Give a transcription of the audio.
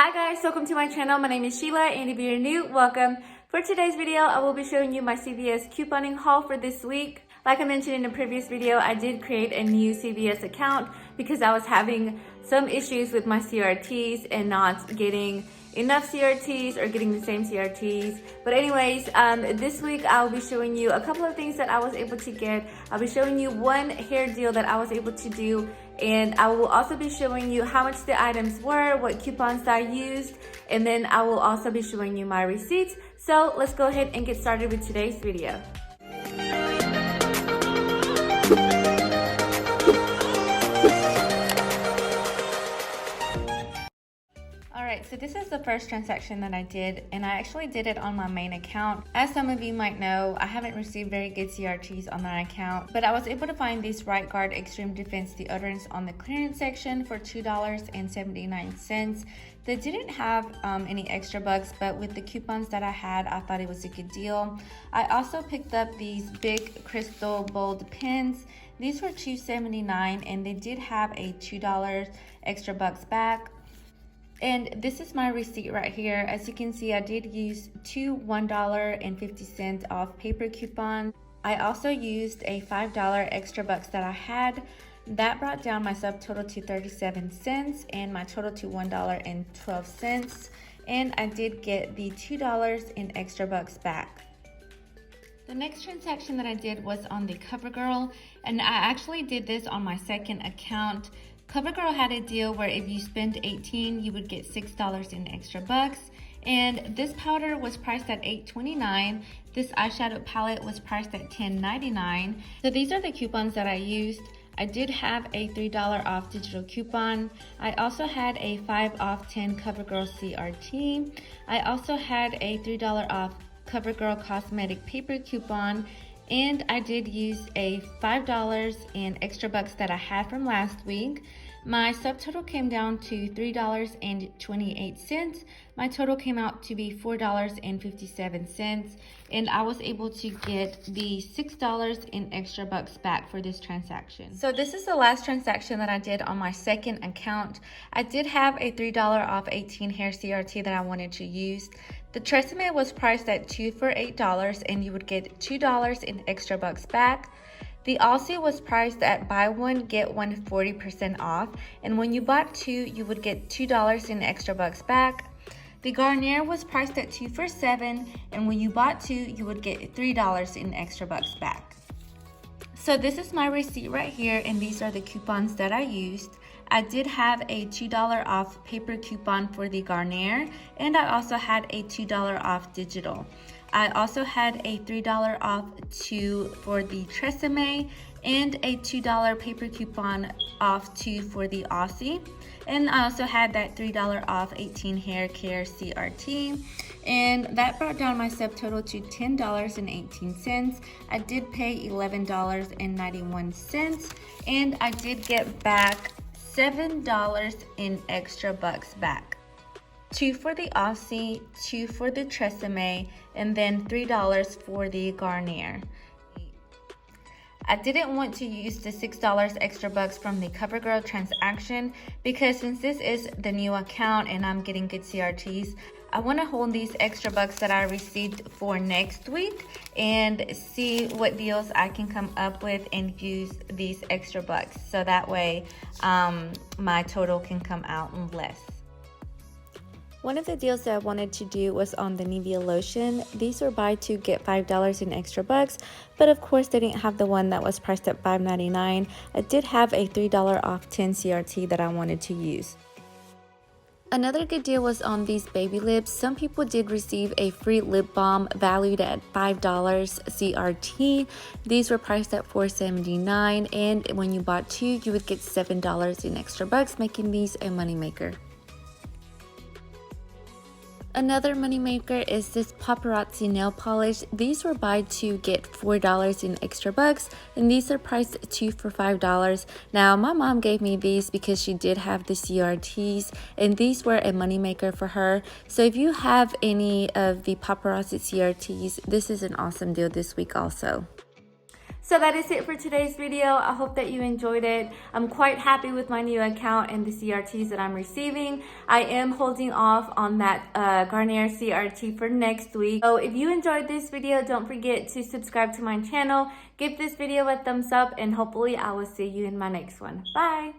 Hi guys, welcome to my channel. My name is Sheila, and if you're new, welcome. For today's video, I will be showing you my CVS couponing haul for this week. Like I mentioned in the previous video, I did create a new CVS account because I was having some issues with my CRTs and not getting enough CRTs or getting the same CRTs. But anyways, this week I'll be showing you a couple of things that I was able to get. I'll be showing you one hair deal that I was able to do, and I will also be showing you how much the items were, what coupons I used, and then I will also be showing you my receipts. So let's go ahead and get started with today's video. Alright, so this is the first transaction that I did, and I actually did it on my main account. As some of you might know, I haven't received very good CRTs on that account, but I was able to find these Right Guard Extreme Defense deodorants on the clearance section for $2.79. They didn't have any extra bucks, but with the coupons that I had, I thought it was a good deal. I also picked up these big crystal bold pens. These were $2.79, and they did have a $2 extra bucks back. And this is my receipt right here. As you can see, I did use two $1.50 off paper coupons. I also used a $5 extra bucks that I had. That brought down my subtotal to 37 cents and my total to $1.12. And I did get the $2 in extra bucks back. The next transaction that I did was on the Covergirl, and I actually did this on my second account. Covergirl had a deal where if you spend $18, you would get $6 in extra bucks. And this powder was priced at $8.29. This eyeshadow palette was priced at $10.99. So these are the coupons that I used. I did have a $3 off digital coupon. I also had a 5 off 10 Covergirl CRT. I also had a $3 off Covergirl cosmetic paper coupon. And I did use a $5 in extra bucks that I had from last week. My subtotal came down to $3.28. My total came out to be $4.57. And I was able to get the $6 in extra bucks back for this transaction. So this is the last transaction that I did on my second account. I did have a $3 off 18 hair CRT that I wanted to use. The Tresemme was priced at 2 for $8, and you would get $2 in extra bucks back. The Aussie was priced at buy one, get one 40% off, and when you bought two, you would get $2 in extra bucks back. The Garnier was priced at 2 for $7, and when you bought two, you would get $3 in extra bucks back. So this is my receipt right here, and these are the coupons that I used. I did have a $2 off paper coupon for the Garnier, and I also had a $2 off digital. I also had a $3 off for the Tresemme, and a $2 paper coupon off for the Aussie. And I also had that $3 off 18 hair care CRT, and that brought down my subtotal to $10.18. I did pay $11.91, and I did get back $7 in extra bucks back. 2 for the Aussie, 2 for the Tresemme, and then $3 for the Garnier. I didn't want to use the $6 extra bucks from the Covergirl transaction because since this is the new account and I'm getting good CRTs, I want to hold these extra bucks that I received for next week and see what deals I can come up with and use these extra bucks. So that way my total can come out less. One of the deals that I wanted to do was on the Nivea Lotion. These were buy two, get $5 in extra bucks, but of course they didn't have the one that was priced at $5.99. I did have a $3 off 10 CRT that I wanted to use. Another good deal was on these baby lips. Some people did receive a free lip balm valued at $5 CRT. These were priced at $4.79, and when you bought two, you would get $7 in extra bucks, making these a moneymaker. Another moneymaker is this Paparazzi nail polish. These were buy two, get $4 in extra bucks, and these are priced 2 for $5. Now, my mom gave me these because she did have the CRTs, and these were a moneymaker for her. So if you have any of the Paparazzi CRTs, this is an awesome deal this week also. So that is it for today's video. I hope that you enjoyed it. I'm quite happy with my new account and the CRTs that I'm receiving. I am holding off on that Garnier CRT for next week. So if you enjoyed this video, don't forget to subscribe to my channel. Give this video a thumbs up and hopefully I will see you in my next one. Bye!